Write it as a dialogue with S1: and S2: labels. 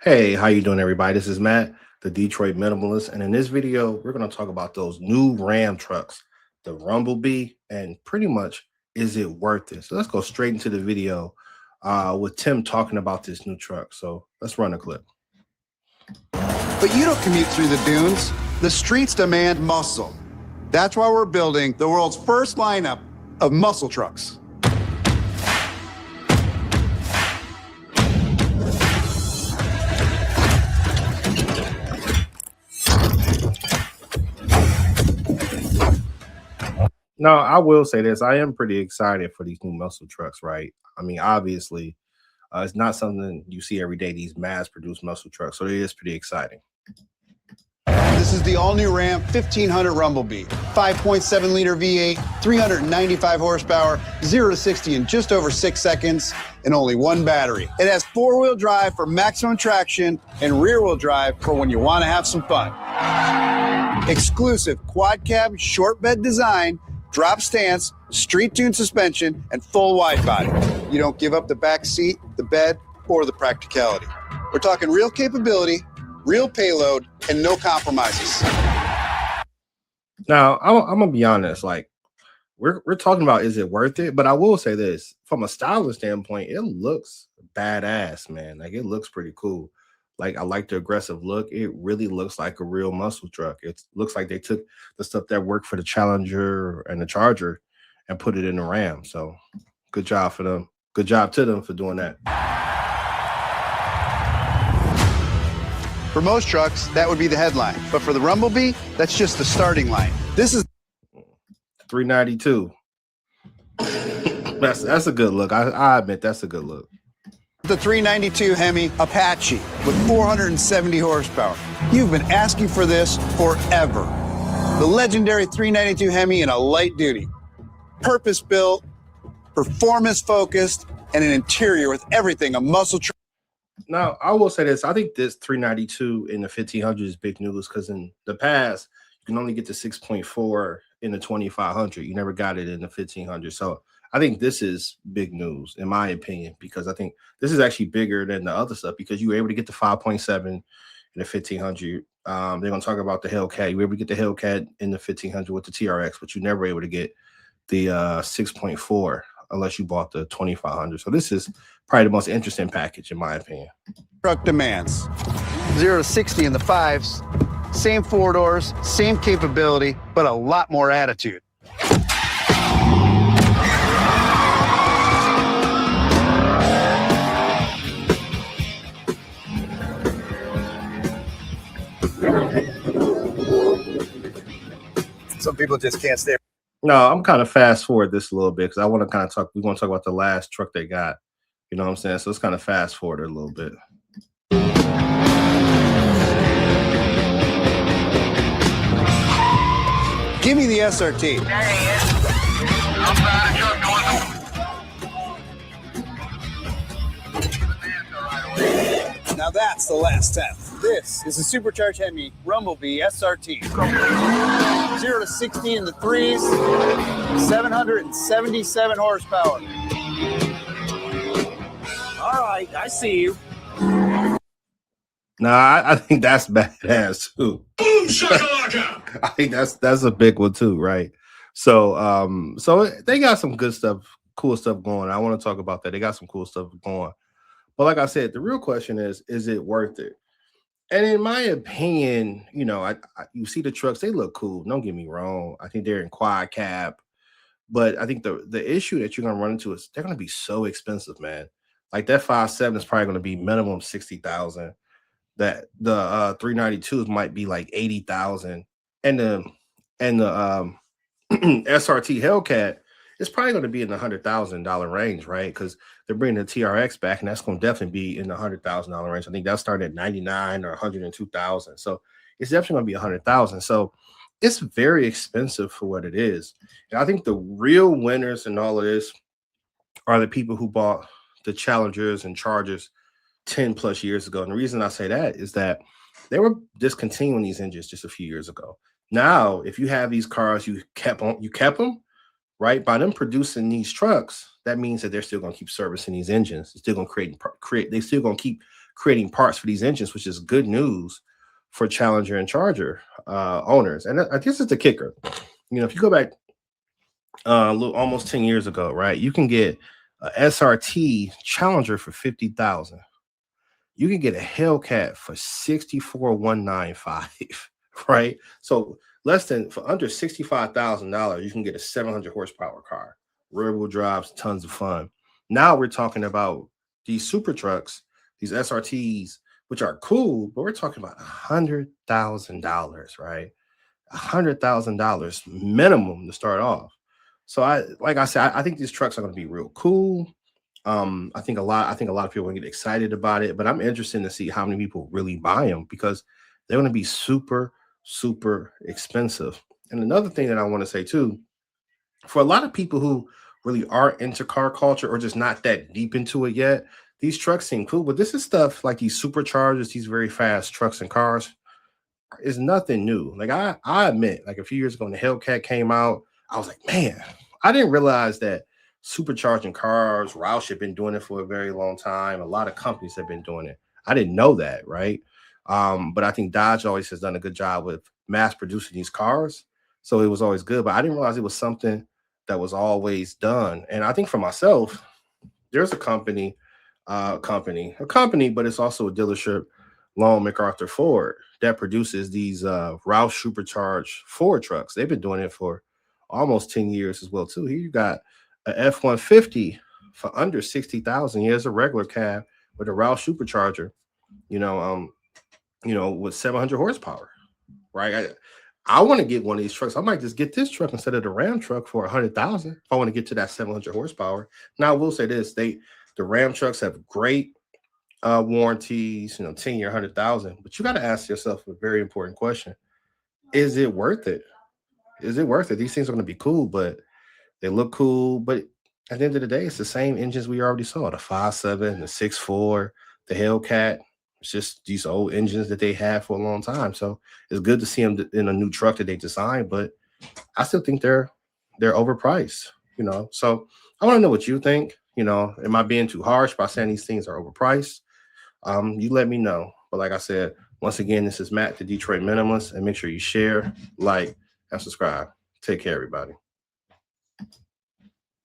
S1: Hey, how you doing, everybody? This is Matt, the Detroit Minimalist, and in this video, we're going to talk about those new Ram trucks, the Rumblebee, and pretty much, is it worth it? So let's go straight into the video with Tim talking about this new truck. So let's run a clip.
S2: But you don't commute through the dunes. The streets demand muscle. That's why we're building the world's first lineup of muscle trucks.
S1: Now, I will say this. I am pretty excited for these new muscle trucks, right? I mean, obviously, it's not something you see every day, these mass-produced muscle trucks. So it is pretty exciting.
S2: This is the all-new Ram 1500 Rumblebee. 5.7-liter V8, 395 horsepower, 0 to 60 in just over 6 seconds, and only one battery. It has four-wheel drive for maximum traction and rear-wheel drive for when you want to have some fun. Exclusive quad-cab, short bed design, drop stance, street-tuned suspension, and full wide body. You don't give up the back seat, the bed, or the practicality. We're talking real capability, real payload, and no compromises.
S1: Now, I'm gonna be honest. Like, we're talking about, is it worth it? But I will say this, from a styling standpoint, it looks badass, man. Like, it looks pretty cool. Like, I like the aggressive look. It really looks like a real muscle truck. It looks like they took the stuff that worked for the Challenger and the Charger and put it in the Ram. So good job for them. Good job to them for doing that.
S2: For most trucks, that would be the headline. But for the Rumblebee, that's just the starting line. This is
S1: 392. That's a good look. I admit that's a good look.
S2: the 392 Hemi Apache with 470 horsepower. You've been asking for this forever. The legendary 392 Hemi in a light duty. Purpose-built, performance-focused, and an interior with everything a muscle truck.
S1: Now, I will say this. I think this 392 in the 1500 is big news because in the past, you can only get the 6.4 in the 2500. You never got it in the 1500. So I think this is big news, in my opinion, because I think this is actually bigger than the other stuff because you were able to get the 5.7 in the 1500. They're going to talk about the Hellcat. You were able to get the Hellcat in the 1500 with the TRX, but you never able to get the 6.4 unless you bought the 2500. So this is probably the most interesting package, in my opinion.
S2: Truck demands 0 to 60 in the fives, same four doors, same capability, but a lot more attitude. Some people just can't stay.
S1: No, I'm kind of fast forward this a little bit because I want to kind of talk. We want to talk about the last truck they got. You know what I'm saying? So let's kind of fast forward a little bit.
S2: Give me the SRT. Now that's the last 10. This is a supercharged Hemi Rumblebee SRT. 0 to 60 in the threes, 777 horsepower.
S3: All right, I see you.
S1: Nah, I think that's badass too. Boom shakalaka. I think that's a big one too, right? So so they got some good stuff, cool stuff going. I want to talk about that. They got some cool stuff going. But like I said, the real question is it worth it? And in my opinion, you know, you see the trucks, they look cool. Don't get me wrong. I think they're in quad cab. But I think the issue that you're going to run into is they're going to be so expensive, man. Like that 5.7 is probably going to be minimum 60,000. That the 392s might be like 80,000. And the SRT Hellcat is probably going to be in the $100,000 range, right? Because they're bringing the TRX back, and that's going to definitely be in the $100,000 range. I think that started at 99 or 102,000. So it's definitely going to be 100,000. So it's very expensive for what it is. And I think the real winners in all of this are the people who bought the Challengers and Chargers 10 plus years ago. And the reason I say that is that they were discontinuing these engines just a few years ago. Now, if you have these cars, you kept them, right? By them producing these trucks, that means that they're still going to keep servicing these engines. They're still going to create. They're still going to keep creating parts for these engines, which is good news for Challenger and Charger owners. And this is the kicker. You know, if you go back almost 10 years ago, right, you can get a SRT Challenger for 50,000. You can get a Hellcat for 64,195, right? So for under $65,000, you can get a 700 horsepower car, rear wheel drives, tons of fun. Now we're talking about these super trucks, these SRTs, which are cool, but we're talking about $100,000, right? $100,000 minimum to start off. So like I said, I think these trucks are going to be real cool. I think a lot of people will get excited about it, but I'm interested to see how many people really buy them because they're going to be super, super expensive. And another thing that I want to say too, for a lot of people who really aren't into car culture or just not that deep into it yet, these trucks seem cool. But this is stuff like these superchargers, these very fast trucks and cars is nothing new. Like I admit, like a few years ago when the Hellcat came out, I was like, man, I didn't realize that supercharging cars, Roush had been doing it for a very long time. A lot of companies have been doing it. I didn't know that, right? But I think Dodge always has done a good job with mass producing these cars. So it was always good. But I didn't realize it was something that was always done. And I think for myself, there's a company, but it's also a dealership, Long MacArthur Ford, that produces these Roush supercharged Ford trucks. They've been doing it for almost 10 years as well, too. Here you got a F-150 for under 60,000. Here's a regular cab with a Roush supercharger, with 700 horsepower, right? I want to get one of these trucks. I might just get this truck instead of the Ram truck for 100,000 if I want to get to that 700 horsepower. Now, I will say this: the Ram trucks have great warranties, 10-year, 100,000. But you got to ask yourself a very important question: is it worth it? Is it worth it? These things are going to be cool, but they look cool. But at the end of the day, it's the same engines we already saw: the 5.7, the 6.4, the Hellcat. It's just these old engines that they had for a long time. So it's good to see them in a new truck that they designed, but I still think they're overpriced, So I want to know what you think. Am I being too harsh by saying these things are overpriced? You let me know. But like I said, once again, this is Matt, the Detroit Minimalist, and make sure you share, like, and subscribe. Take care, everybody.